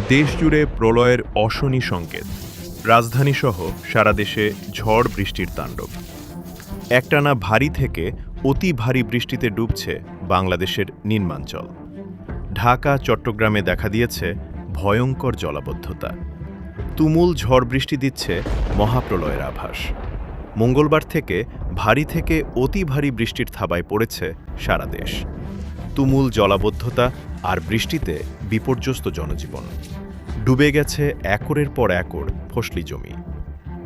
দেশজুড়ে প্রলয়ের অশনি সংকেত। রাজধানীসহ সারা দেশে ঝড় বৃষ্টির তাণ্ডব। একটানা ভারী থেকে অতি ভারী বৃষ্টিতে ডুবছে বাংলাদেশের নিম্নাঞ্চল। ঢাকা, চট্টগ্রামে দেখা দিয়েছে ভয়ঙ্কর জলাবদ্ধতা। তুমুল ঝড় বৃষ্টি দিচ্ছে মহাপ্রলয়ের আভাস। মঙ্গলবার থেকে ভারী থেকে অতি ভারী বৃষ্টির থাবায় পড়েছে সারা দেশ। তুমুল জলাবদ্ধতা আর বৃষ্টিতে বিপর্যস্ত জনজীবন। ডুবে গেছে একরের পর একর ফসলি জমি।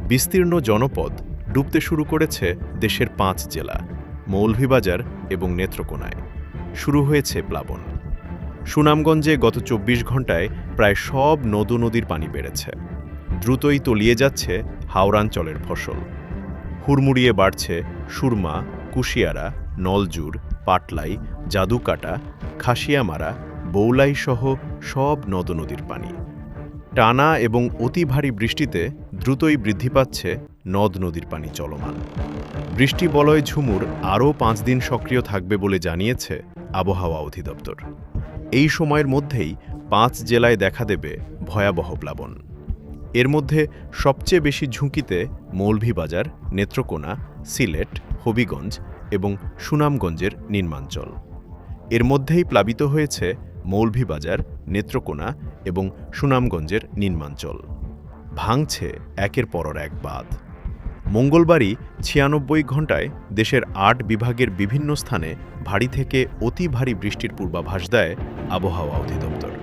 বিস্তীর্ণ জনপদ ডুবতে শুরু করেছে দেশের 5 জেলা, মৌলভীবাজার এবং নেত্রকোনায়। শুরু হয়েছে প্লাবন। সুনামগঞ্জে গত 24 ঘণ্টায় প্রায় সব নদ-নদীর পানি বেড়েছে। দ্রুতই তলিয়ে যাচ্ছে হাওড়াঞ্চলের ফসল। হুড়মুড়িয়ে বাড়ছে সুরমা, কুশিয়ারা, নলজুর, পাটলাই, জাদুকাটা, খাসিয়ামারা, বৌলাই সহ সব নদ-নদীর পানি। টানা এবং অতি ভারী বৃষ্টিতে দ্রুতই বৃদ্ধি পাচ্ছে নদ-নদীর পানি চলমান। বৃষ্টি বলয় ঝুমুর আরও 5 দিন সক্রিয় থাকবে বলে জানিয়েছে আবহাওয়া অধিদপ্তর। এই সময়ের মধ্যেই 5 জেলায় দেখা দেবে ভয়াবহ প্লাবন। এর মধ্যে সবচেয়ে বেশি ঝুঁকিতে মৌলভীবাজার, নেত্রকোনা, সিলেট, হবিগঞ্জ এবং সুনামগঞ্জের নিম্নাঞ্চল। এর মধ্যেই প্লাবিত হয়েছে মৌলভীবাজার, নেত্রকোনা এবং সুনামগঞ্জের নিম্নাঞ্চল। ভাঙছে একের পর এক বাঁধ। মঙ্গলবারই 96 ঘণ্টায় দেশের 8 বিভাগের বিভিন্ন স্থানে ভারী থেকে অতি ভারী বৃষ্টির পূর্বাভাস দেয় আবহাওয়া অধিদপ্তর।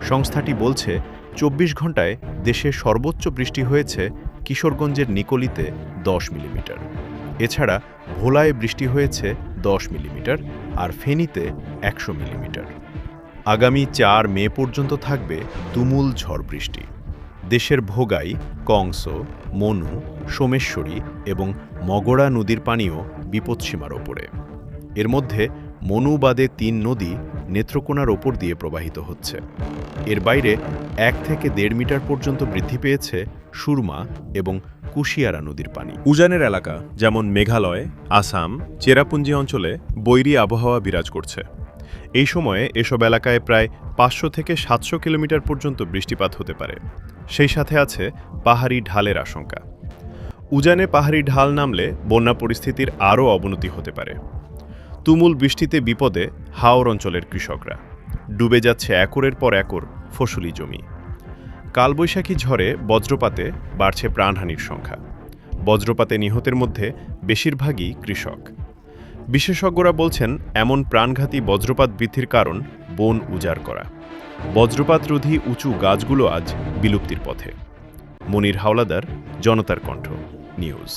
সংস্থাটি বলছে 24 ঘণ্টায় দেশে সর্বোচ্চ বৃষ্টি হয়েছে কিশোরগঞ্জের নিকলিতে 10 মিলিমিটার। এছাড়া ভোলায় বৃষ্টি হয়েছে 10 মিলিমিটার আর ফেনীতে 100 মিলিমিটার। আগামী 4 মে পর্যন্ত থাকবে তুমুল ঝড় বৃষ্টি। দেশের ভোগাই, কংস, মনু, সোমেশ্বরী এবং মগড়া নদীর পানিও বিপৎসীমার ওপরে। এর মধ্যে মনু বাদে 3 নদী নেত্রকোনার ওপর দিয়ে প্রবাহিত হচ্ছে। এর বাইরে 1 থেকে 1.5 মিটার পর্যন্ত বৃদ্ধি পেয়েছে সুরমা এবং কুশিয়ারা নদীর পানি। উজানের এলাকা যেমন মেঘালয়, আসাম, চেরাপুঞ্জি অঞ্চলে বৈরী আবহাওয়া বিরাজ করছে। এই সময়ে এসব এলাকায় প্রায় 500 থেকে 700 কিলোমিটার পর্যন্ত বৃষ্টিপাত হতে পারে। সেই সাথে আছে পাহাড়ি ঢালের আশঙ্কা। উজানে পাহাড়ি ঢাল নামলে বন্যা পরিস্থিতির আরও অবনতি হতে পারে। তুমুল বৃষ্টিতে বিপদে হাওর অঞ্চলের কৃষকরা। ডুবে যাচ্ছে একরের পর একর ফসলি জমি। কালবৈশাখী ঝড়ে বজ্রপাতে বাড়ছে প্রাণহানির সংখ্যা। বজ্রপাতে নিহতের মধ্যে বেশিরভাগই কৃষক। বিশেষজ্ঞরা বলছেন এমন প্রাণঘাতী বজ্রপাত বৃদ্ধির কারণ বন উজাড় করা। বজ্রপাতরোধী উঁচু গাছগুলো আজ বিলুপ্তির পথে। মনির হাওলাদার, জনতার কণ্ঠ, নিউজ।